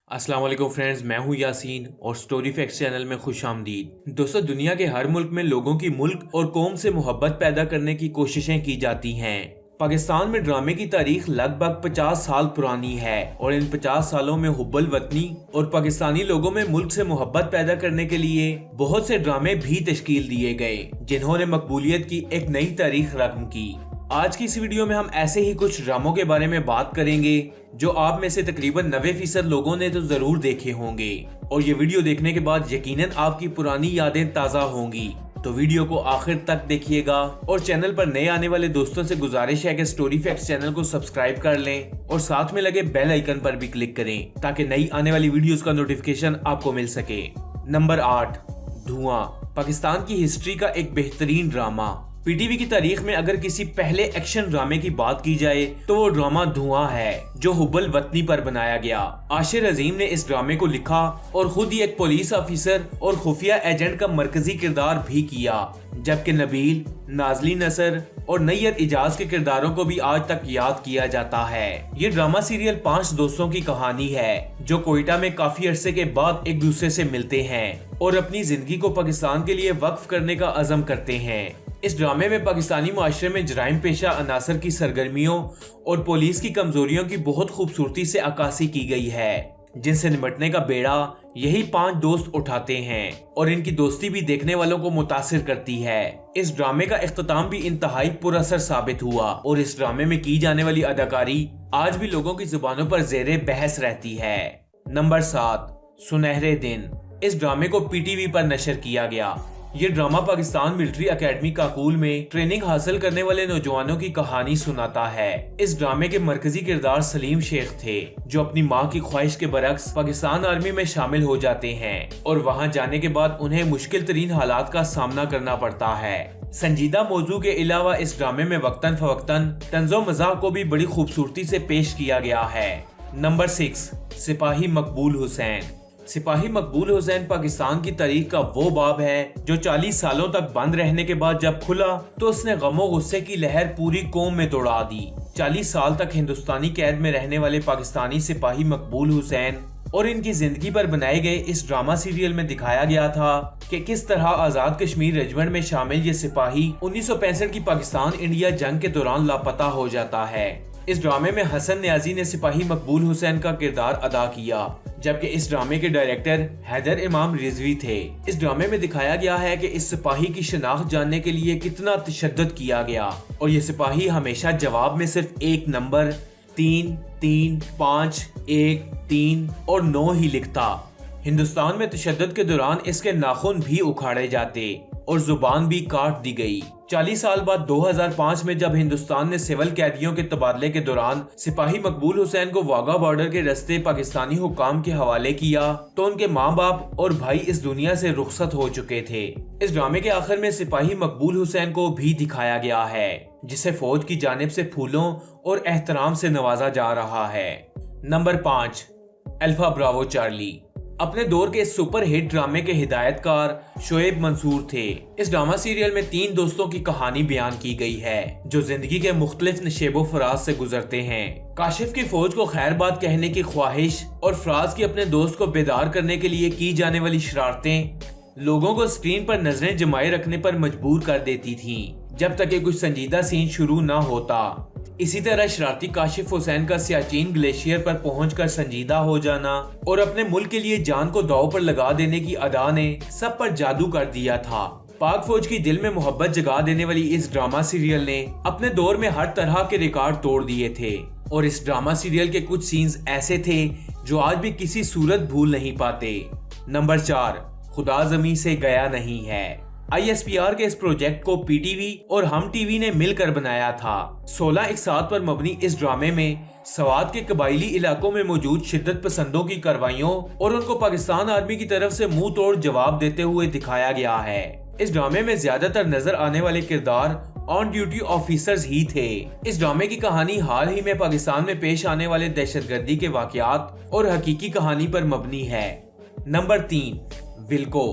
अस्सलाम वालेकुम फ्रेंड्स, मैं हूं यासीन और स्टोरी फैक्ट्स चैनल में खुश आमदीद। दोस्तों, दुनिया के हर मुल्क में लोगों की मुल्क और कौम से मोहब्बत पैदा करने की कोशिशें की जाती हैं। पाकिस्तान में ड्रामे की तारीख लगभग 50 साल पुरानी है और इन 50 सालों में हुब्बुल वतनी और पाकिस्तानी लोगों में मुल्क से मोहब्बत पैदा करने के लिए बहुत से ड्रामे भी तश्कील दिए गए, जिन्होंने मकबूलियत की एक नई तारीख रकम की। आज की इस वीडियो में हम ऐसे ही कुछ ड्रामों के बारे में बात करेंगे जो आप में से तकरीबन 90% लोगों ने तो जरूर देखे होंगे और ये वीडियो देखने के बाद यकीनन आपकी पुरानी यादें ताज़ा होंगी। तो वीडियो को आखिर तक देखिएगा और चैनल पर नए आने वाले दोस्तों से गुजारिश है कि स्टोरी फैक्ट्स चैनल को सब्सक्राइब कर लें और साथ में लगे बेल आइकन पर भी क्लिक करें ताकि नई आने वाली वीडियोस का नोटिफिकेशन आपको मिल सके। नंबर 8, धुआं। पाकिस्तान की हिस्ट्री का एक बेहतरीन ड्रामा। पीटीवी की तारीख में अगर किसी पहले एक्शन ड्रामे की बात की जाए तो वो ड्रामा धुआं है, जो हुब्बुल वतनी पर बनाया गया। आशिर अजीम ने इस ड्रामे को लिखा और खुद ही एक पुलिस ऑफिसर और खुफिया एजेंट का मरकजी किरदार भी किया, जबकि नबील, नाजली नसर और नैयर इजाज के किरदारों को भी आज तक याद किया जाता है। ये ड्रामा सीरियल 5 दोस्तों की कहानी है जो कोयटा में काफी अरसे के बाद एक दूसरे से मिलते हैं और अपनी जिंदगी को पाकिस्तान के लिए वक्फ करने का अज़म करते हैं। इस ड्रामे में पाकिस्तानी मुआशरे में जराइम पेशा अनासर की सरगर्मियों और पुलिस की कमजोरियों की बहुत खूबसूरती से अक्कासी की गई है, जिनसे निपटने का बेड़ा यही 5 दोस्त उठाते हैं और इनकी दोस्ती भी देखने वालों को मुतासिर करती है। इस ड्रामे का इख्तिताम भी इंतहाई पुरअसर साबित हुआ और इस ड्रामे में की जाने वाली अदाकारी आज भी लोगों की जुबानों पर ज़ेरे बहस रहती है। नंबर 7, सुनहरे दिन। इस ड्रामे को पीटीवी पर नशर किया गया। ये drama Pakistan military academy Kakul में ट्रेनिंग हासिल करने वाले नौजवानों की कहानी सुनाता है। इस ड्रामे के मरकजी किरदार सलीम शेख थे, जो अपनी मां की ख्वाहिश के बरक्स पाकिस्तान आर्मी में शामिल हो जाते हैं और वहां जाने के बाद उन्हें मुश्किल तरीन हालात का सामना करना पड़ता है। संजीदा मौजू के अलावा इस ड्रामे में वक्तन फवक्तन तंज़ो मज़ाक को भी बड़ी खूबसूरती से पेश किया गया है। नंबर 6, सिपाही मकबूल हुसैन। सिपाही मकबूल हुसैन पाकिस्तान की तारीख का वो बाब है जो 40 सालों तक बंद रहने के बाद जब खुला तो उसने गमो गुस्से की लहर पूरी कौम में दौड़ा दी। 40 साल तक हिंदुस्तानी कैद में रहने वाले पाकिस्तानी सिपाही मकबूल हुसैन और इनकी जिंदगी पर बनाए गए इस ड्रामा सीरियल में दिखाया गया था कि किस तरह आजाद कश्मीर रेजिमेंट में शामिल ये सिपाही 1965 की पाकिस्तान इंडिया जंग के दौरान लापता हो जाता है। इस ड्रामे में हसन न्याजी ने सिपाही मकबूल हुसैन का किरदार अदा किया, जबकि इस ड्रामे के डायरेक्टर हैदर इमाम रिजवी थे। इस ड्रामे में दिखाया गया है कि इस सिपाही की शिनाख्त जानने के लिए कितना तशद्दुद किया गया और ये सिपाही हमेशा जवाब में सिर्फ एक नंबर 3, 3, 5, 1, 3 और 9 ही लिखता। हिंदुस्तान में तशद्दुद के दौरान इसके नाखून भी उखाड़े जाते और जुबान भी काट दी गई। 40 साल बाद 2005 में जब हिंदुस्तान ने सिविल कैदियों के तबादले के दौरान सिपाही मकबूल हुसैन को वाघा बॉर्डर के रास्ते पाकिस्तानी हुक्काम के हवाले किया तो उनके माँ बाप और भाई इस दुनिया से रुखसत हो चुके थे। इस ड्रामे के आखिर में सिपाही मकबूल हुसैन को भी दिखाया गया है, जिसे फौज की जानिब से फूलों और एहतराम से नवाजा जा रहा है। Number 5, alpha Bravo Charlie. अपने दौर के सुपर हिट ड्रामे के हिदायतकार शोएब मंसूर थे। इस ड्रामा सीरियल में 3 दोस्तों की कहानी बयान की गई है जो जिंदगी के मुख्तलिफ नशेबो फराज से गुजरते हैं। काशिफ की फौज को खैरबाद कहने की ख्वाहिश और फराज की अपने दोस्त को बेदार करने के लिए की जाने वाली शरारतें लोगों को स्क्रीन पर नजरें जमाए रखने पर मजबूर कर देती थीं, जब तक कि कुछ संजीदा सीन शुरू न होता। इसी तरह शरारती काशिफ हुसैन का सियाचिन ग्लेशियर पर पहुंचकर संजीदा हो जाना और अपने मुल्क के लिए जान को दांव पर लगा देने की अदा ने सब पर जादू कर दिया था। पाक फौज की दिल में मोहब्बत जगा देने वाली इस ड्रामा सीरियल ने अपने दौर में हर तरह के रिकॉर्ड तोड़ दिए थे और इस ड्रामा सीरियल के कुछ सीन्स ऐसे थे जो आज भी किसी सूरत भूल नहीं पाते। नंबर 4, खुदा ज़मीं से गया नहीं है। ISPR के इस प्रोजेक्ट को पीटीवी और हम टीवी ने मिलकर बनाया था। 16 इकसात पर मबनी इस ड्रामे में सवात के कबायली इलाकों में मौजूद शिद्दत पसंदों की कार्रवाइयों और उनको पाकिस्तान आर्मी की तरफ से मुंह तोड़ जवाब देते हुए दिखाया गया है। इस ड्रामे में ज्यादातर नजर आने वाले किरदार ऑन ड्यूटी ऑफिसर्स ही थे। इस ड्रामे की कहानी हाल ही में पाकिस्तान में पेश आने वाले दहशतगर्दी के वाकयात और हकीकी कहानी पर मबनी है। नंबर 3, विल्को।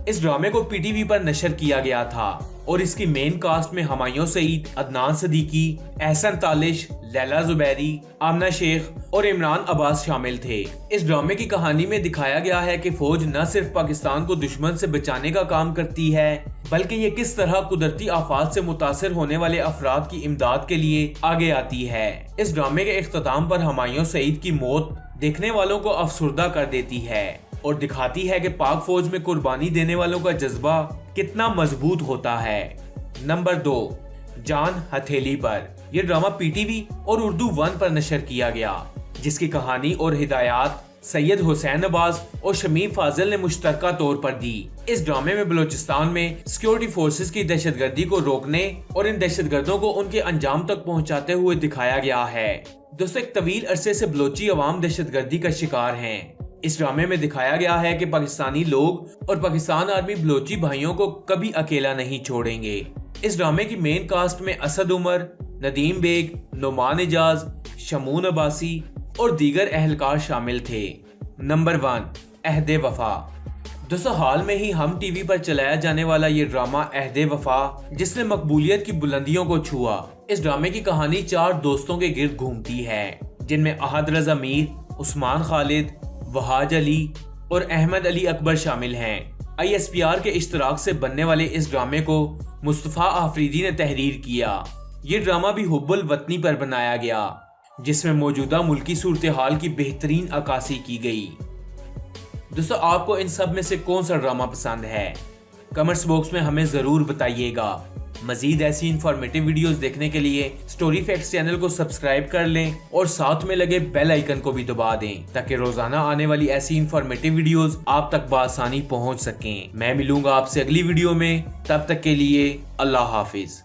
इस ड्रामे को पीटीवी पर नशर किया गया था और इसकी मेन कास्ट में हुमायूं सईद, अदनान सदीकी, एहसन तालिश, लैला जुबैरी, आमना शेख और इमरान अब्बास शामिल थे। इस ड्रामे की कहानी में दिखाया गया है कि फौज न सिर्फ पाकिस्तान को दुश्मन से बचाने का काम करती है, बल्कि ये किस तरह कुदरती आफात से मुतासर होने वाले अफराद की इमदाद के लिए आगे आती है। इस ड्रामे के इख्तिताम पर हुमायूं सईद की मौत देखने वालों को अफसुर्दा कर देती है और दिखाती है कि पाक फौज में कुर्बानी देने वालों का जज्बा कितना मजबूत होता है। नंबर 2, जान हथेली पर। यह ड्रामा पीटीवी और उर्दू 1 पर नशर किया गया, जिसकी कहानी और हिदायत सैयद हुसैन अब्बास और शमीम फाजिल ने मुश्तरका तौर पर दी। इस ड्रामे में बलूचिस्तान में सिक्योरिटी फोर्सेस की दहशतगर्दी को रोकने और इन दहशतगर्दों को उनके अंजाम तक पहुंचाते हुए दिखाया गया है। दोस्तों, एक तवील अरसे से बलोची अवाम दहशतगर्दी का शिकार हैं। इस ड्रामे में दिखाया गया है कि पाकिस्तानी लोग और पाकिस्तान आर्मी बलोची भाइयों को कभी अकेला नहीं छोड़ेंगे। इस ड्रामे की मेन कास्ट में असद उमर, नदीम बेग, नुमान एजाज, शमून अब्बासी और दीगर अहलकार शामिल थे। नंबर 1, अहदे वफा। दोस्तों, हाल में ही हम टीवी पर चलाया जाने वाला ये ड्रामा अहदे वफा, जिसने मकबूलियत की बुलंदियों को छुआ। इस ड्रामे की कहानी 4 दोस्तों के गिर्द घूमती है, जिनमें अहद रजा मीर, उस्मान खालिद, वहाज अली और अहमद अली अकबर शामिल हैं। ISPR के इश्तराक से बनने वाले इस ड्रामे को मुस्तफा आफरीदी ने तहरीर किया। ये ड्रामा भी हुब्बुल वतनी पर बनाया गया, जिसमें मौजूदा मुल्की सूरत हाल की बेहतरीन अक्कासी की गई। दोस्तों, आपको इन सब में से कौन सा ड्रामा पसंद है? कमेंट्स बॉक्स में हमें जरूर बताइएगा। मजीद ऐसी इंफॉर्मेटिव वीडियोस देखने के लिए स्टोरी फैक्ट्स चैनल को सब्सक्राइब कर लें और साथ में लगे बेल आइकन को भी दबा दें, ताकि रोजाना आने वाली ऐसी इंफॉर्मेटिव वीडियोस आप तक बआसानी पहुंच सकें। मैं मिलूंगा आपसे अगली वीडियो में, तब तक के लिए अल्लाह हाफिज।